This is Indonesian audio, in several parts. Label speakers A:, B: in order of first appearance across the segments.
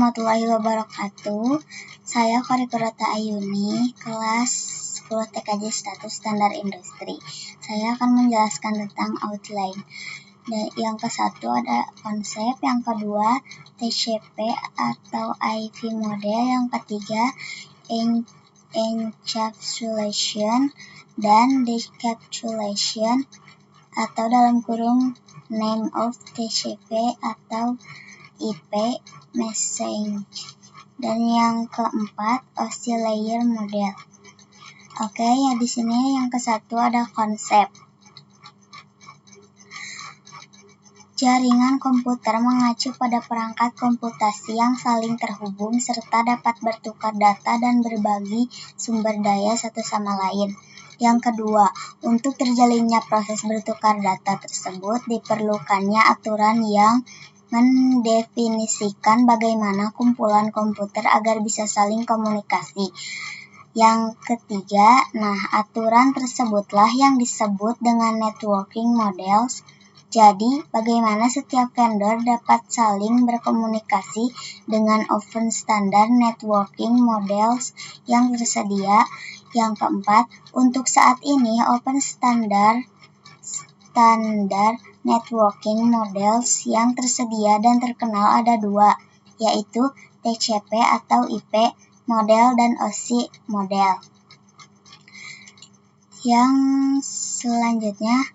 A: warahmatullahi wabarakatuh. Saya Korikurata Ayuni, kelas 10 TKJ Status Standar Industri. Saya akan menjelaskan tentang outline. Yang ke-1 ada konsep, yang kedua TCP atau IV model, yang ketiga encapsulation dan decapsulation atau dalam kurung name of TCP atau IP message, dan yang keempat OSI layer model. Oke, ya di sini yang ke-1 ada konsep. Jaringan komputer mengacu pada perangkat komputasi yang saling terhubung serta dapat bertukar data dan berbagi sumber daya satu sama lain. Yang kedua, untuk terjalinnya proses bertukar data tersebut diperlukannya aturan yang mendefinisikan bagaimana kumpulan komputer agar bisa saling komunikasi. Yang ketiga, aturan tersebutlah yang disebut dengan networking models. Jadi, bagaimana setiap vendor dapat saling berkomunikasi dengan open standard networking models yang tersedia. Yang keempat, untuk saat ini open standard networking models yang tersedia dan terkenal ada 2, yaitu TCP atau IP model dan OSI model. Yang selanjutnya,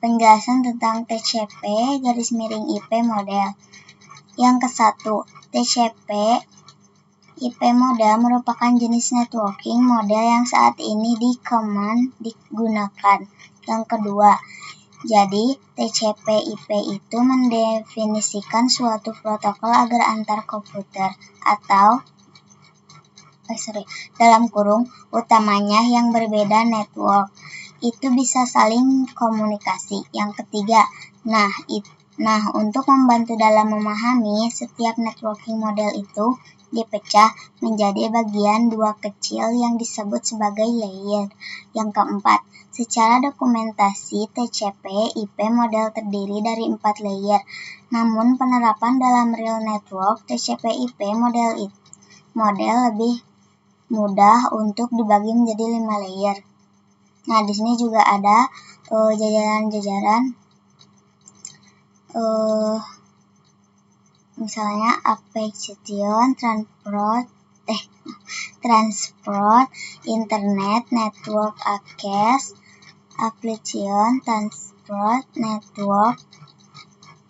A: penjelasan tentang TCP _IP model. Yang ke-1, TCP IP model merupakan jenis networking model yang saat ini digunakan. Yang kedua, jadi TCP IP itu mendefinisikan suatu protokol agar antar komputer atau dalam kurung utamanya yang berbeda network itu bisa saling komunikasi. Yang ketiga, untuk membantu dalam memahami, setiap networking model itu dipecah menjadi bagian 2 kecil yang disebut sebagai layer. Yang keempat, secara dokumentasi TCP IP model terdiri dari 4 layer. Namun penerapan dalam real network TCP IP model lebih mudah untuk dibagi menjadi 5 layer. Di sini juga ada jajaran-jajaran misalnya application, transport, internet, network access, application, transport, network,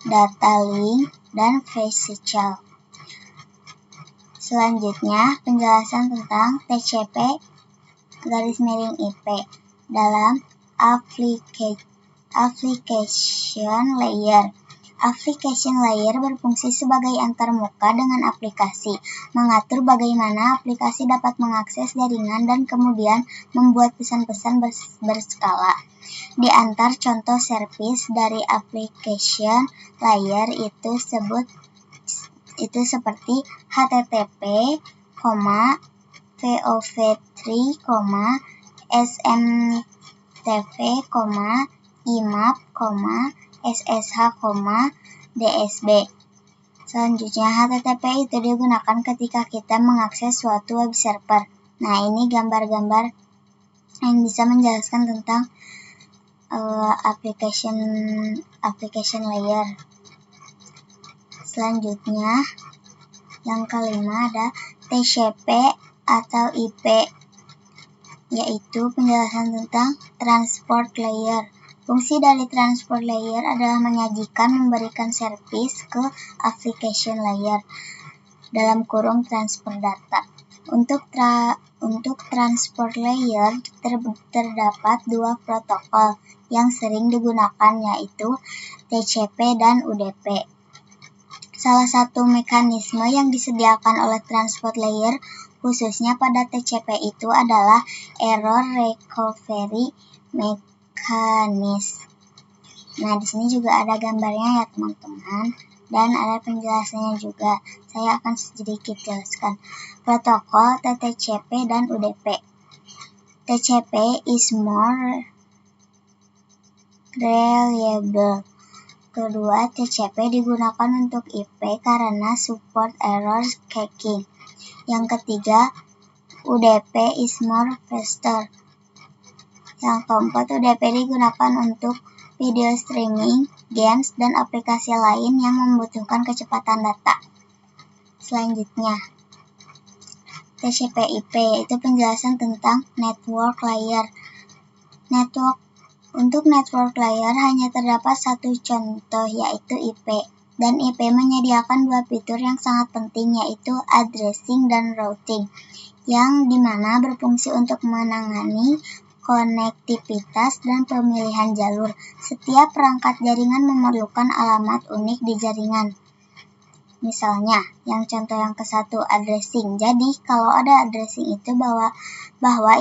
A: data link, dan physical. Selanjutnya, penjelasan tentang TCP _IP dalam application layer. Application layer berfungsi sebagai antarmuka dengan aplikasi, mengatur bagaimana aplikasi dapat mengakses jaringan dan kemudian membuat pesan-pesan berskala. Di antar contoh service dari application layer itu seperti HTTP, POV3, SMTP, IMAP, SSH, DSB. Selanjutnya, HTTP itu digunakan ketika kita mengakses suatu web server. Ini gambar-gambar yang bisa menjelaskan tentang application layer. Selanjutnya, yang kelima ada TCP atau IP, yaitu penjelasan tentang transport layer. Fungsi dari transport layer adalah memberikan servis ke application layer, dalam kurung transfer data. Untuk transport layer terdapat 2 protokol yang sering digunakan, yaitu TCP dan UDP. Salah satu mekanisme yang disediakan oleh transport layer khususnya pada TCP itu adalah error recovery mekanisme. Di sini juga ada gambarnya ya teman-teman, dan ada penjelasannya juga. Saya akan sedikit jelaskan. Protokol TTCP dan UDP. TCP is more reliable. kedua, TCP digunakan untuk IP karena support error checking. Yang ketiga, UDP is more faster. Yang keempat, UDP digunakan untuk video streaming, games, dan aplikasi lain yang membutuhkan kecepatan data. Selanjutnya, TCP/IP yaitu penjelasan tentang network layer. Untuk network layer hanya terdapat satu contoh, yaitu IP. Dan IP menyediakan dua fitur yang sangat penting, yaitu addressing dan routing, yang dimana berfungsi untuk menangani konektivitas dan pemilihan jalur. Setiap perangkat jaringan memerlukan alamat unik di jaringan. Misalnya, yang contoh yang ke-1, addressing. Jadi, kalau ada addressing itu bahwa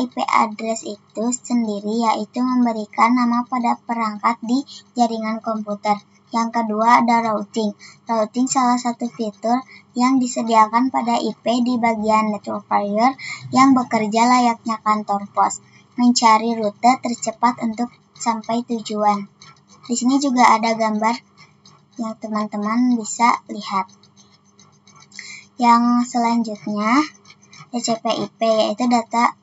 A: IP address itu sendiri, yaitu memberikan nama pada perangkat di jaringan komputer. Yang kedua, ada routing. Routing salah satu fitur yang disediakan pada IP di bagian network layer yang bekerja layaknya kantor pos, mencari rute tercepat untuk sampai tujuan. Di sini juga ada gambar yang teman-teman bisa lihat. Yang selanjutnya, TCP/IP yaitu data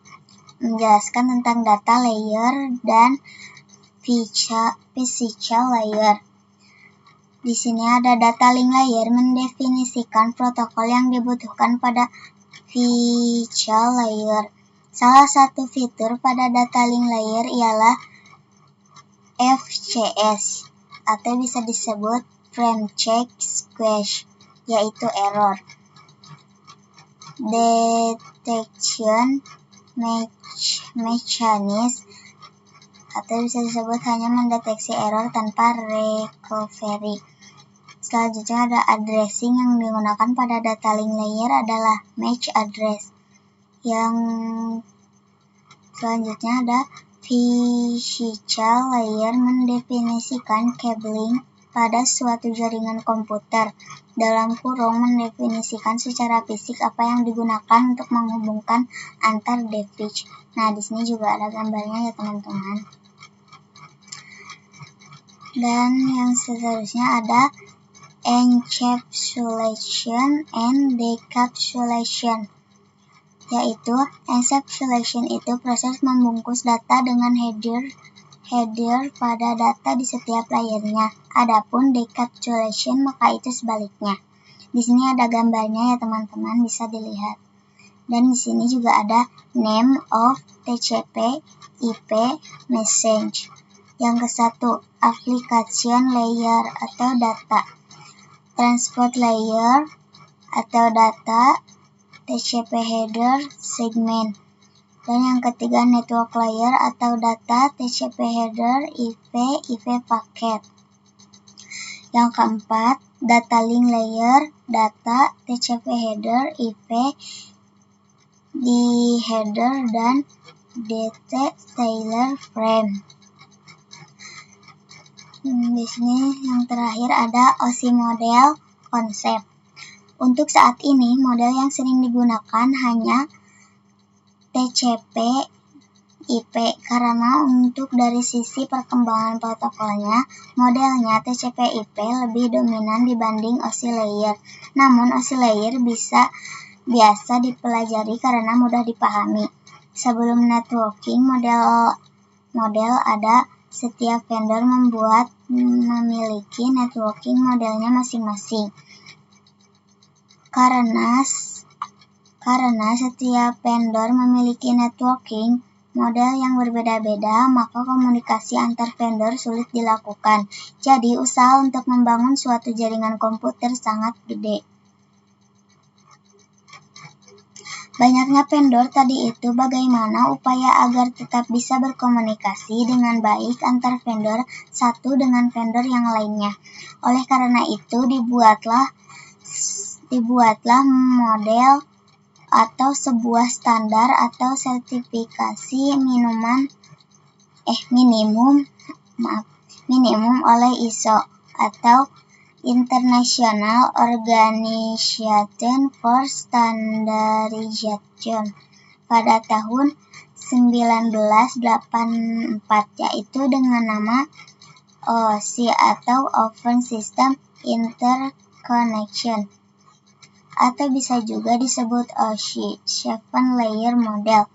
A: menjelaskan tentang data layer dan physical layer. Di sini ada data link layer mendefinisikan protokol yang dibutuhkan pada physical layer. Salah satu fitur pada data link layer ialah FCS atau bisa disebut frame check squash, yaitu error detection mechanism atau bisa disebut hanya mendeteksi error tanpa recovery. Selanjutnya ada addressing yang digunakan pada data link layer adalah match address. Yang selanjutnya ada physical layer mendefinisikan cabling pada suatu jaringan komputer, dalam kurung mendefinisikan secara fisik apa yang digunakan untuk menghubungkan antar device. Nah, di sini juga ada gambarnya ya teman-teman. Dan yang seterusnya ada encapsulation and decapsulation, yaitu encapsulation itu proses membungkus data dengan header pada data di setiap layernya. Adapun decapsulation maka itu sebaliknya. Di sini ada gambarnya ya teman-teman, bisa dilihat. Dan di sini juga ada name of TCP/IP message. Yang ke-1, application layer atau data, transport layer atau data, TCP header segment. Dan yang ketiga, network layer atau data, TCP header, IP paket. Yang keempat, data link layer, data, TCP header, IP di header, dan DT Taylor frame. Di sini yang terakhir ada OSI model konsep. Untuk saat ini, model yang sering digunakan hanya TCP/IP karena untuk dari sisi perkembangan protokolnya, modelnya TCP/IP lebih dominan dibanding OSI layer. Namun OSI layer biasa dipelajari karena mudah dipahami. Sebelum networking model ada, setiap vendor memiliki networking modelnya masing-masing. Karena setiap vendor memiliki networking model yang berbeda-beda, maka komunikasi antar vendor sulit dilakukan. Jadi, usaha untuk membangun suatu jaringan komputer sangat gede. Banyaknya vendor tadi itu bagaimana upaya agar tetap bisa berkomunikasi dengan baik antar vendor satu dengan vendor yang lainnya. Oleh karena itu, dibuatlah model atau sebuah standar atau sertifikasi minimum oleh ISO atau International Organization for Standardization pada tahun 1984, yaitu dengan nama OSI atau Open System Interconnection, atau bisa juga disebut OSI, 7 Layer Model.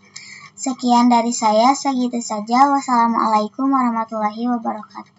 A: Sekian dari saya, segitu saja. Wassalamualaikum warahmatullahi wabarakatuh.